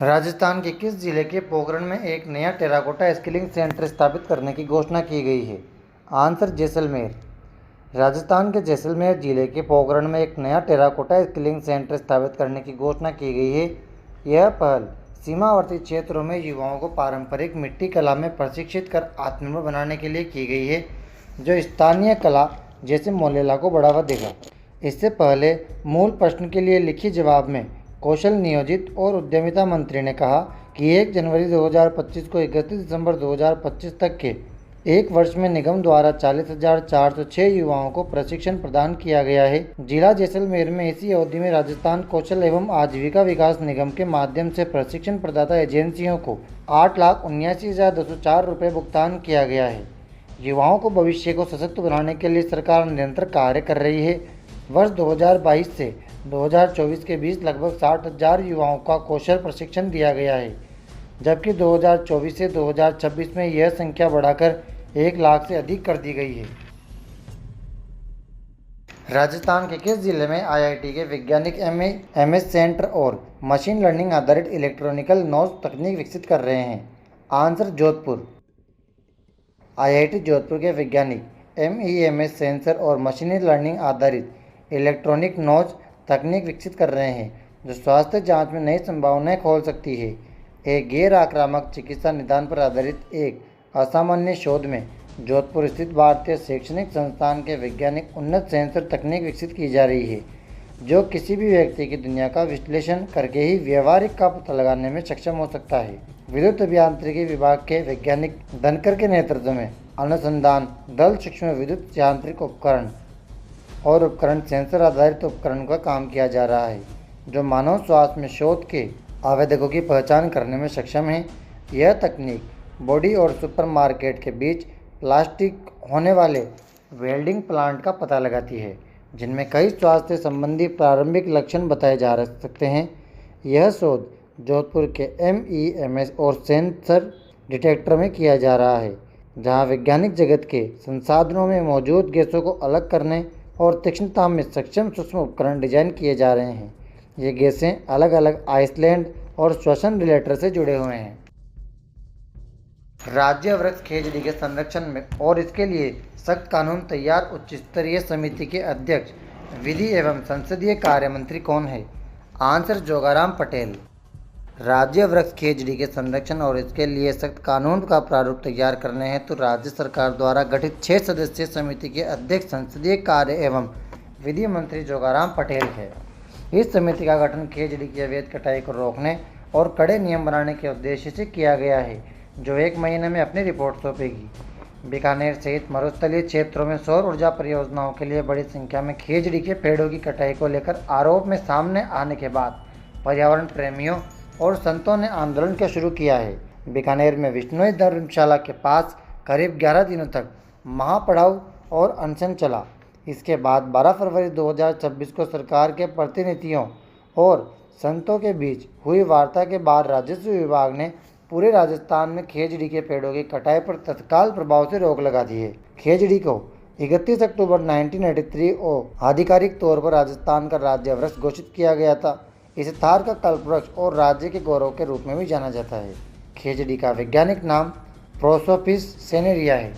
राजस्थान के किस जिले के पोखरण में एक नया टेराकोटा स्किलिंग सेंटर स्थापित करने की घोषणा की गई है? आंसर जैसलमेर। राजस्थान के जैसलमेर जिले के पोखरण में एक नया टेराकोटा स्किलिंग सेंटर स्थापित करने की घोषणा की गई है। यह पहल सीमावर्ती क्षेत्रों में युवाओं को पारंपरिक मिट्टी कला में प्रशिक्षित कर आत्मनिर्भर बनाने के लिए की गई है, जो स्थानीय कला जैसे मोलेला को बढ़ावा देगा। इससे पहले मूल प्रश्न के लिए लिखित जवाब में कौशल नियोजित और उद्यमिता मंत्री ने कहा कि 1 जनवरी 2025 को 31 दिसंबर 2025 तक के एक वर्ष में निगम द्वारा 40,406 युवाओं को प्रशिक्षण प्रदान किया गया है। जिला जैसलमेर में इसी अवधि में राजस्थान कौशल एवं आजीविका विकास निगम के माध्यम से प्रशिक्षण प्रदाता एजेंसियों को 8,79,204 रुपये भुगतान किया गया है। युवाओं को भविष्य को सशक्त बनाने के लिए सरकार निरंतर कार्य कर रही है। वर्ष 2022 से 2024 के बीच लगभग 60,000 युवाओं का कौशल प्रशिक्षण दिया गया है, जबकि 2024 से 2026 में यह संख्या बढ़ाकर 1 लाख से अधिक कर दी गई है। राजस्थान के किस जिले में आईआईटी के वैज्ञानिक एमएस सेंटर और मशीन लर्निंग आधारित इलेक्ट्रॉनिकल नॉइज तकनीक विकसित कर रहे हैं? आंसर जोधपुर। आईआईटी जोधपुर के वैज्ञानिक एमईएमएस सेंसर और मशीन लर्निंग आधारित इलेक्ट्रॉनिक नॉइज तकनीक विकसित कर रहे हैं, जो स्वास्थ्य जांच में नई संभावनाएं खोल सकती है। एक गैर आक्रामक चिकित्सा निदान पर आधारित एक असामान्य शोध में जोधपुर स्थित भारतीय शैक्षणिक संस्थान के वैज्ञानिक उन्नत सेंसर तकनीक विकसित की जा रही है, जो किसी भी व्यक्ति की दुनिया का विश्लेषण करके ही व्यवहारिक का पता लगाने में सक्षम हो सकता है। विद्युत अभियांत्रिकी विभाग के वैज्ञानिक धनकर के नेतृत्व में अनुसंधान दल सूक्ष्म विद्युत यांत्रिक उपकरण और उपकरण सेंसर आधारित उपकरण का काम किया जा रहा है, जो मानव स्वास्थ्य में शोध के आवेदकों की पहचान करने में सक्षम है। यह तकनीक बॉडी और सुपरमार्केट के बीच प्लास्टिक होने वाले वेल्डिंग प्लांट का पता लगाती है, जिनमें कई स्वास्थ्य संबंधी प्रारंभिक लक्षण बताए जा सकते हैं। यह शोध जोधपुर के एमईएमएस और सेंसर डिटेक्टर में किया जा रहा है, जहां वैज्ञानिक जगत के संसाधनों में मौजूद गैसों को अलग करने और तीक्ष्णता में सक्षम सूक्ष्म उपकरण डिजाइन किए जा रहे हैं। ये गैसें अलग अलग आइसलैंड और श्वसन रिलेटर से जुड़े हुए हैं। राज्य वृक्ष खेजड़ी के संरक्षण में और इसके लिए सख्त कानून तैयार उच्च स्तरीय समिति के अध्यक्ष विधि एवं संसदीय कार्य मंत्री कौन है? आंसर जोगाराम पटेल। राज्य वृक्ष खेजड़ी के संरक्षण और इसके लिए सख्त कानून का प्रारूप तैयार करने हेतु राज्य सरकार द्वारा गठित 6 सदस्यीय समिति के अध्यक्ष संसदीय कार्य एवं विधि मंत्री जोगाराम पटेल है। इस समिति का गठन खेजड़ी की अवैध कटाई को रोकने और कड़े नियम बनाने के उद्देश्य से किया गया है, जो 1 महीने में अपनी रिपोर्ट सौंपेगी। बीकानेर सहित मरुस्थलीय क्षेत्रों में सौर ऊर्जा परियोजनाओं के लिए बड़ी संख्या में खेजड़ी के पेड़ों की कटाई को लेकर आरोप में सामने आने के बाद पर्यावरण प्रेमियों और संतों ने आंदोलन के शुरू किया है। बीकानेर में विश्नोई धर्मशाला के पास करीब 11 दिनों तक महापड़ाव और अनशन चला। इसके बाद 12 फरवरी 2026 को सरकार के प्रतिनिधियों और संतों के बीच हुई वार्ता के बाद राजस्व विभाग ने पूरे राजस्थान में खेजड़ी के पेड़ों की कटाई पर तत्काल प्रभाव से रोक लगा दी है। खेजड़ी को 31 अक्टूबर 1983 को आधिकारिक तौर पर राजस्थान का राज्य वृक्ष घोषित किया गया था। इसे थार का कल्पवृक्ष और राज्य के गौरव के रूप में भी जाना जाता है। खेजड़ी का वैज्ञानिक नाम प्रोसोपिस सेनेरिया है।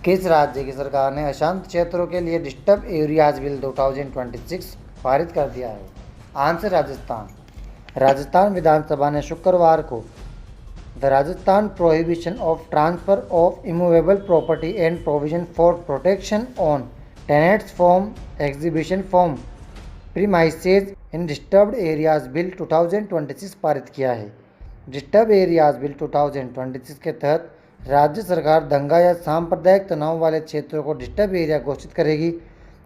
किस राज्य की सरकार ने अशांत क्षेत्रों के लिए डिस्टर्ब एरियाज बिल 2026 पारित कर दिया है? आंसर राजस्थान। राजस्थान विधानसभा ने शुक्रवार को the Rajasthan prohibition of transfer of immovable property and provision for protection on tenants from eviction from premises in disturbed areas bill 2026 पारित किया है। डिस्टर्ब एरियाज बिल 2026 के तहत राज्य सरकार दंगा या सांप्रदायिक तनाव वाले क्षेत्रों को डिस्टर्ब एरिया घोषित करेगी।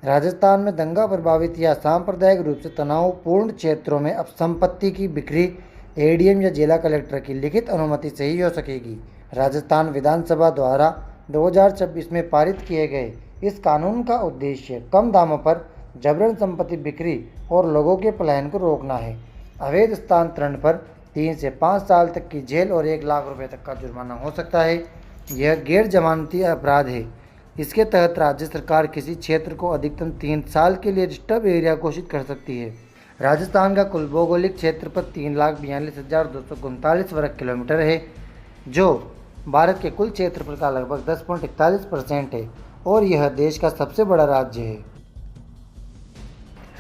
राजस्थान में दंगा प्रभावित या सांप्रदायिक रूप से तनावपूर्ण क्षेत्रों में अब संपत्ति की बिक्री एडीएम या जिला कलेक्टर की लिखित अनुमति से ही हो सकेगी। राजस्थान विधानसभा द्वारा 2026 में पारित किए गए इस कानून का उद्देश्य कम दामों पर जबरन संपत्ति बिक्री और लोगों के पलायन को रोकना है। अवैध स्थानांतरण पर 3 से 5 साल तक की जेल और 1 लाख रुपए तक का जुर्माना हो सकता है। यह गैर जमानती अपराध है। इसके तहत राज्य सरकार किसी क्षेत्र को अधिकतम 3 साल के लिए डिस्टर्ब एरिया घोषित कर सकती है। राजस्थान का कुल भौगोलिक क्षेत्रफल 3,42,239 वर्ग किलोमीटर है, जो भारत के कुल क्षेत्रफल का लगभग 10.41% है और यह देश का सबसे बड़ा राज्य है।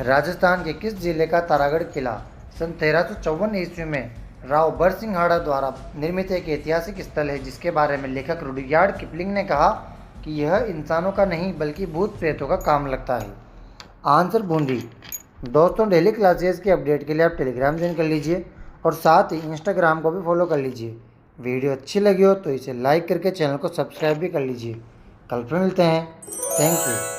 राजस्थान के किस जिले का तारागढ़ किला सन 1354 ईस्वी में राव बरसिंघाड़ा द्वारा निर्मित एक ऐतिहासिक स्थल है, जिसके बारे में लेखक रुडयार्ड किपलिंग ने कहा कि यह इंसानों का नहीं बल्कि भूत प्रेतों का काम लगता है? आंसर बूंदी। दोस्तों, डेली क्लासेस के अपडेट के लिए आप टेलीग्राम ज्वाइन कर लीजिए और साथ ही इंस्टाग्राम को भी फॉलो कर लीजिए। वीडियो अच्छी लगी हो तो इसे लाइक करके चैनल को सब्सक्राइब भी कर लीजिए। कल फिर मिलते हैं। Thank you.